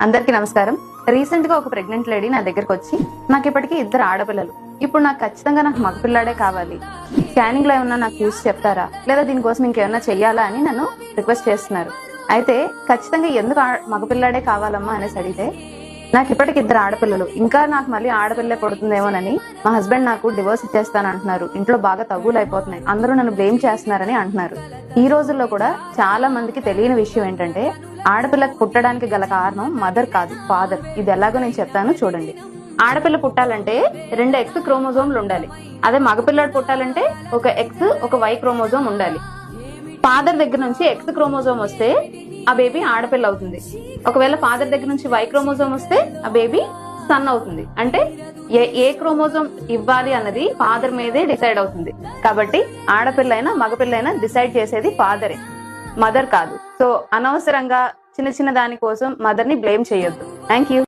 అందరికీ నమస్కారం. రీసెంట్ గా ఒక ప్రెగ్నెంట్ లేడీ నా దగ్గరకు వచ్చి నాకు ఇప్పటికీ 2 ఆడపిల్లలు, ఇప్పుడు నాకు ఖచ్చితంగా నాకు మగపిల్లాడే కావాలి, స్కానింగ్ లో ఏమన్నా నాకు చూసి చెప్తారా, లేదా దీనికోసం ఇంకేమన్నా చెయ్యాలా అని నన్ను రిక్వెస్ట్ చేస్తున్నారు. అయితే ఖచ్చితంగా ఎందుకు మగపిల్లాడే కావాలమ్మా అనేసి అడిగితే, నాకు ఇప్పటికి 2 ఆడపిల్లలు, ఇంకా నాకు మళ్ళీ ఆడపిల్లే పడుతుందేమోనని మా హస్బెండ్ నాకు డివోర్స్ ఇచ్చేస్తాను అంటున్నారు, ఇంట్లో బాగా తగులు అయిపోతున్నాయి, అందరూ నన్ను బ్లేమ్ చేస్తున్నారని అంటున్నారు. ఈ రోజుల్లో కూడా చాలా మందికి తెలియని విషయం ఏంటంటే, ఆడపిల్లకి పుట్టడానికి గల కారణం మదర్ కాదు, ఫాదర్. ఇది ఎలాగో నేను చెప్తాను చూడండి. ఆడపిల్ల పుట్టాలంటే 2 X క్రోమోజోమ్లు ఉండాలి. అదే మగపిల్లాడు పుట్టాలంటే ఒక X ఒక Y క్రోమోజోమ్ ఉండాలి. ఫాదర్ దగ్గర నుంచి X క్రోమోజోమ్ వస్తే ఆ బేబీ ఆడపిల్ల అవుతుంది. ఒకవేళ ఫాదర్ దగ్గర నుంచి Y క్రోమోజోమ్ వస్తే ఆ బేబీ సన్ అవుతుంది. అంటే ఏ క్రోమోజోమ్ ఇవ్వాలి అన్నది ఫాదర్ మీదే డిసైడ్ అవుతుంది. కాబట్టి ఆడపిల్ల అయినా మగపిల్ల అయినా డిసైడ్ చేసేది ఫాదరే, మదర్ కాదు. సో అనవసరంగా చిన్న చిన్న దాని కోసం మదర్ ని బ్లేమ్ చేయొద్దు. Thank you.